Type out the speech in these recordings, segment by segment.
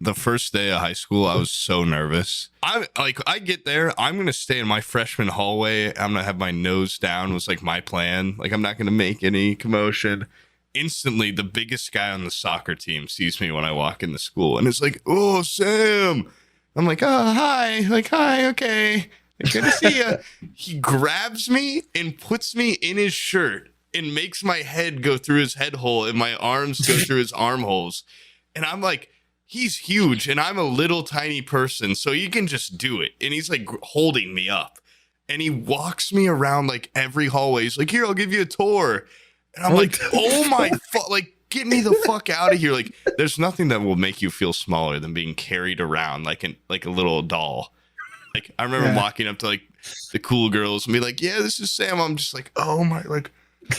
The first day of high school, I was so nervous. I get there, I'm going to stay in my freshman hallway. I'm going to have my nose down was like my plan. Like, I'm not going to make any commotion. Instantly, the biggest guy on the soccer team sees me when I walk into school and it's like, oh, Sam. I'm like, oh, hi. Like, hi, okay. Good to see you. He grabs me and puts me in his shirt and makes my head go through his head hole and my arms go through his armholes. And I'm like, he's huge and I'm a little tiny person, so you can just do it. And he's like holding me up and he walks me around like every hallway. He's like, here, I'll give you a tour. And I'm like, oh my fuck, like, get me the fuck out of here. Like, there's nothing that will make you feel smaller than being carried around like a little doll. Like, I remember walking up to like the cool girls and be like, yeah, this is Sam. I'm just like, oh my, like,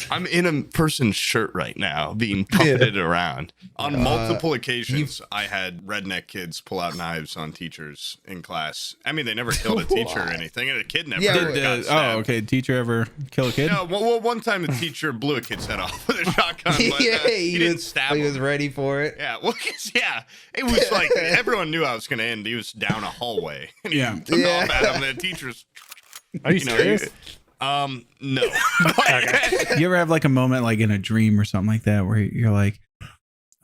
I'm in a person's shirt right now being puppeted around. On multiple occasions, I had redneck kids pull out knives on teachers in class. I mean, they never killed a teacher or anything, and a kid never got stabbed. Okay. Teacher ever kill a kid? No, well, one time the teacher blew a kid's head off with a shotgun, but he didn't stab him. He was ready for it. Yeah, well, it was like everyone knew I was going to end. He was down a hallway, and he took off at him, and the teachers... Are you serious? No. You ever have like a moment like in a dream or something like that where you're like,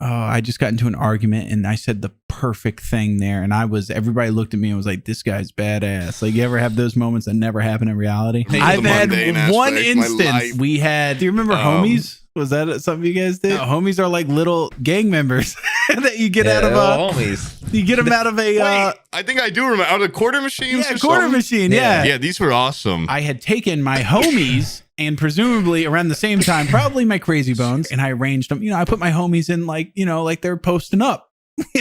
oh, I just got into an argument and I said the perfect thing there, and everybody looked at me and was like, this guy's badass. Like, you ever have those moments that never happen in reality? I've had one instance. Do you remember Homies? Was that something you guys did? No, homies are like little gang members that you get out of homies. You get them out of a. Wait, I think I do remember out of quarter machines. Yeah, quarter machine. Yeah. Yeah, these were awesome. I had taken my homies and presumably around the same time, probably my crazy bones, and I arranged them. You know, I put my homies in like they're posting up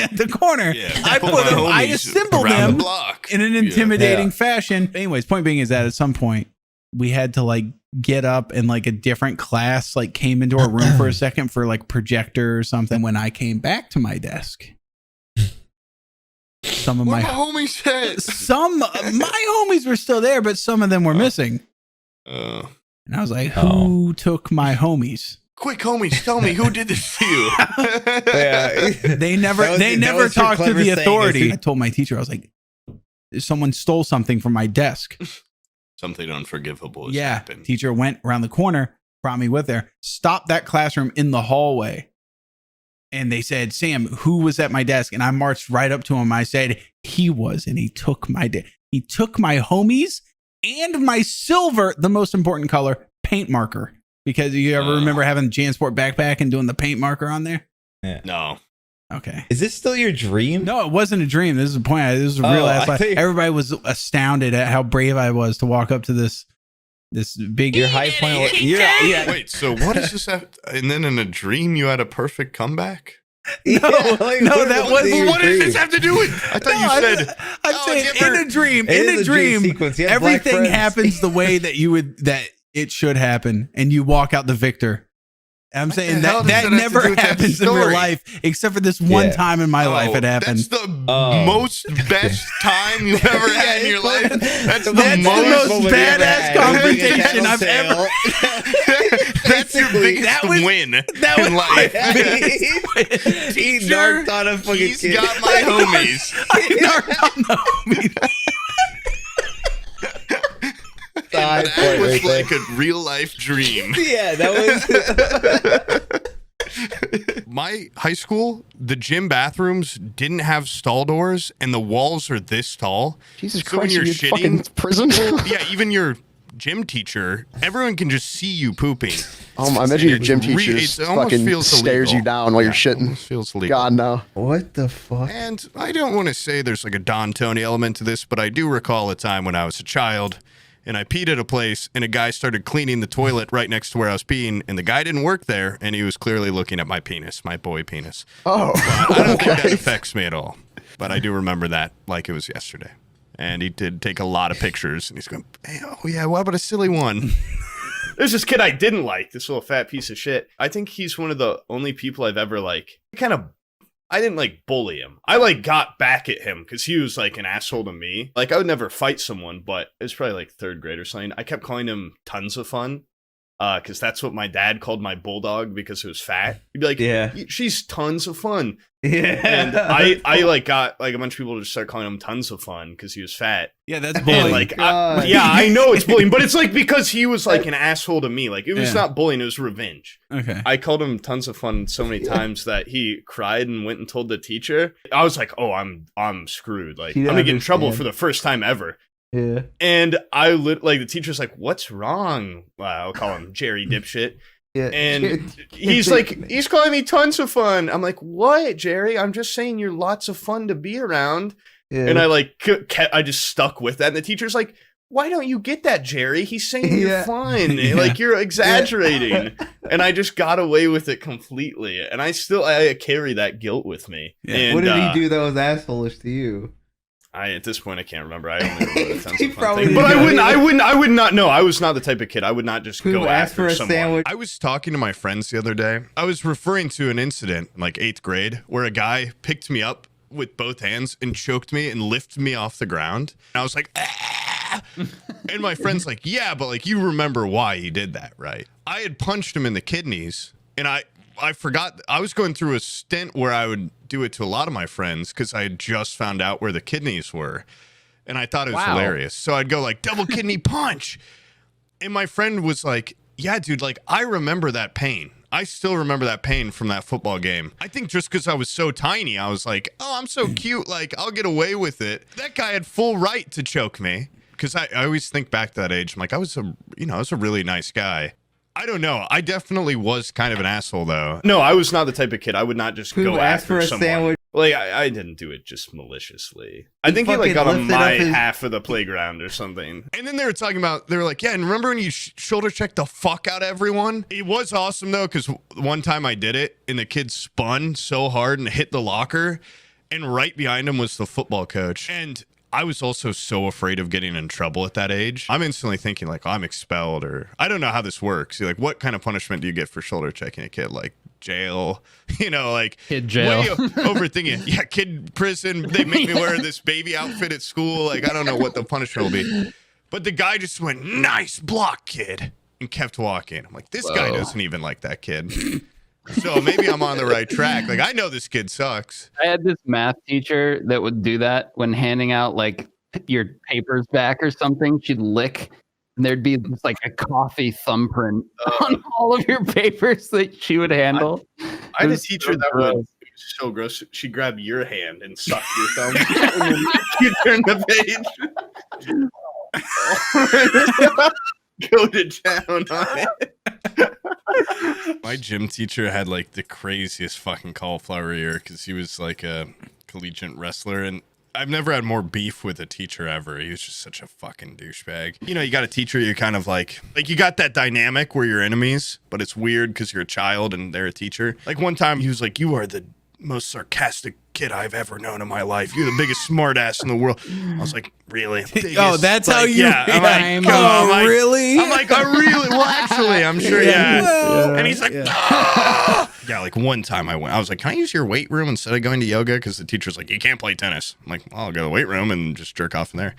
at the corner. Yeah, I assembled them in an intimidating fashion. Anyways, point being is that at some point we had to like get up and like a different class like came into our room for a second for like projector or something. When I came back to my desk, some of my homies my homies were still there, but some of them were missing. And I was like, who took my homies? Quick, homies, tell me who did this to you. They never talked to the authority. I told my teacher, I was like, someone stole something from my desk. Something unforgivable has happened. Teacher went around the corner, brought me with her, stopped that classroom in the hallway. And they said, Sam, who was at my desk? And I marched right up to him. I said, he was, and he took my homies and my silver, the most important color, paint marker. Because you ever remember having JanSport backpack and doing the paint marker on there? Yeah. No. Okay. Is this still your dream? No, it wasn't a dream. This is the point. This was a real ass life. Everybody was astounded at how brave I was to walk up to this big. Your high point. Wait, so what is this? And then in a dream, you had a perfect comeback? No, that wasn't. What does this have to do with? I thought you said. I'm saying in a dream. In a dream, everything happens the way that it should happen, and you walk out the victor. I'm saying that never happens in real life, except for this one time in my life it happened. That's the most best time you've ever had in your life. That's the most badass confrontation I've ever. That's your biggest win in life. He narked on a fucking kid. He's got my homies. I narked on the homies. That was like a real life dream. Yeah, that was. My high school, the gym bathrooms didn't have stall doors, and the walls are this tall. Jesus so Christ, when you're shitting, fucking prison. Yeah, even your gym teacher, everyone can just see you pooping. I imagine your gym teacher fucking stares you down while you're shitting. Feels illegal. God, no. What the fuck? And I don't want to say there's like a Don Tony element to this, but I do recall a time when I was a child and I peed at a place and a guy started cleaning the toilet right next to where I was peeing, and the guy didn't work there, and he was clearly looking at my penis, my boy penis. Oh, I don't think that affects me at all, but I do remember that like it was yesterday. And he did take a lot of pictures, and he's going, hey, oh yeah, what about a silly one? There's this kid I didn't like, this little fat piece of shit. I think he's one of the only people I've ever I didn't like bully him. I like got back at him because he was like an asshole to me. Like I would never fight someone, but it was probably like third grade or something. I kept calling him Tons of Fun. because that's what my dad called my bulldog because it was fat. He'd be like, yeah, she's tons of fun. Yeah, and I like got like a bunch of people to start calling him tons of fun because he was fat. Yeah, that's bullying. Like, I know it's bullying, but it's like because he was like an asshole to me. Like it was not bullying, it was revenge. Okay. I called him tons of fun so many times that he cried and went and told the teacher. I was like, oh, I'm screwed. Like I'm gonna get in trouble for the first time ever. Yeah. And like the teacher's like, what's wrong? I'll call him Jerry dipshit. Yeah. And he's like, he's calling me tons of fun. I'm like, what, Jerry? I'm just saying you're lots of fun to be around. Yeah. And I like, I just stuck with that. And the teacher's like, why don't you get that, Jerry? He's saying you're fun. Like you're exaggerating. And I just got away with it completely. And I carry that guilt with me. Yeah. And, what did he do that was assholeish to you? At this point I can't remember. I only remember the tons of fun thing. But I would not know. I was not the type of kid. I would not just go after someone. Sandwich? I was talking to my friends the other day. I was referring to an incident in like 8th grade where a guy picked me up with both hands and choked me and lifted me off the ground. And I was like, ah! And my friend's like, yeah, but like you remember why he did that, right? I had punched him in the kidneys and I forgot. I was going through a stint where I would do it to a lot of my friends because I had just found out where the kidneys were. And I thought it was hilarious. So I'd go like double kidney punch. And my friend was like, yeah, dude, like I remember that pain. I still remember that pain from that football game. I think just because I was so tiny, I was like, oh, I'm so cute. Like I'll get away with it. That guy had full right to choke me. Because I always think back to that age. I'm like, I was a really nice guy. I don't know. I definitely was kind of an asshole, though. No, I was not the type of kid. I would not just go after someone. Sandwich? Like, I didn't do it just maliciously. I think he like got on my half of the playground or something. And then they were like, yeah, and remember when you shoulder checked the fuck out of everyone? It was awesome, though, because one time I did it, and the kid spun so hard and hit the locker, and right behind him was the football coach. And I was also so afraid of getting in trouble at that age. I'm instantly thinking like, oh, I'm expelled, or I don't know how this works. Like, what kind of punishment do you get for shoulder checking a kid? Like jail, like kid jail. Overthinking. Yeah, kid prison. They make me wear this baby outfit at school. Like, I don't know what the punishment will be. But the guy just went, nice block, kid, and kept walking. I'm like, this guy doesn't even like that kid. So maybe I'm on the right track. Like, I know this kid sucks. I had this math teacher that would do that when handing out like your papers back or something. She'd lick, and there'd be just like a coffee thumbprint on all of your papers that she would handle. I had a teacher that was so gross. She'd grab your hand and suck your thumb, and then you turn the page. Go to town on it. My gym teacher had like the craziest fucking cauliflower ear because he was like a collegiate wrestler, and I've never had more beef with a teacher ever. He was just such a fucking douchebag. You know, you got a teacher, you're kind of like you got that dynamic where you're enemies, but it's weird because you're a child and they're a teacher. Like one time he was like, you are the most sarcastic kid I've ever known in my life. You're the biggest smart ass in the world. I was like, really? Oh, that's like, how you really? I'm like, I really? Well, actually, I'm sure, yeah. And he's like, ah! Yeah, like one time I was like, can I use your weight room instead of going to yoga? Because the teacher's like, you can't play tennis. I'm like, well, I'll go to the weight room and just jerk off in there.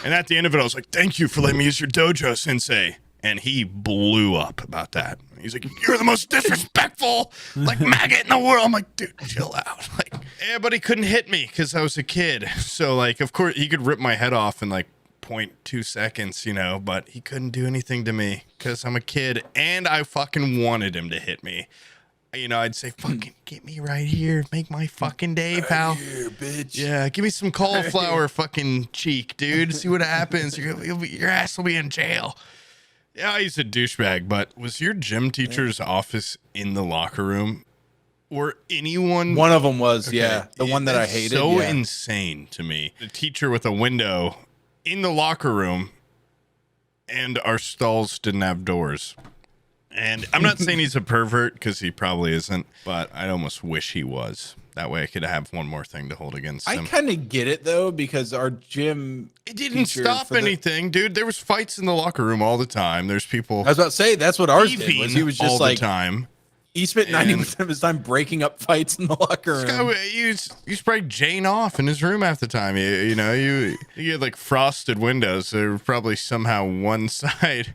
And at the end of it, I was like, thank you for letting me use your dojo, sensei. And he blew up about that. He's like, you're the most disrespectful, like, maggot in the world. I'm like, dude, chill out. Like, yeah, but he couldn't hit me because I was a kid. So, like, of course, he could rip my head off in, like, 0.2 seconds, but he couldn't do anything to me because I'm a kid, and I fucking wanted him to hit me. I'd say, fucking get me right here. Make my fucking day, pal. Right here, bitch. Yeah, give me some cauliflower fucking cheek, dude. See what happens. Your ass will be in jail. Yeah, he's a douchebag, but was your gym teacher's office in the locker room? Or anyone? One of them was, yeah. The one that I hated. So insane to me. The teacher with a window in the locker room, and our stalls didn't have doors. And I'm not saying he's a pervert, because he probably isn't, but I almost wish he was. That way I could have one more thing to hold against him. I kind of get it, though, because our gym... It didn't stop anything, dude. There was fights in the locker room all the time. There's people... I was about to say, that's what ours did. He was just all like... the time. He spent 90% of his time breaking up fights in the locker room. You sprayed Jane off in his room half the time. You had like frosted windows. There were probably somehow one side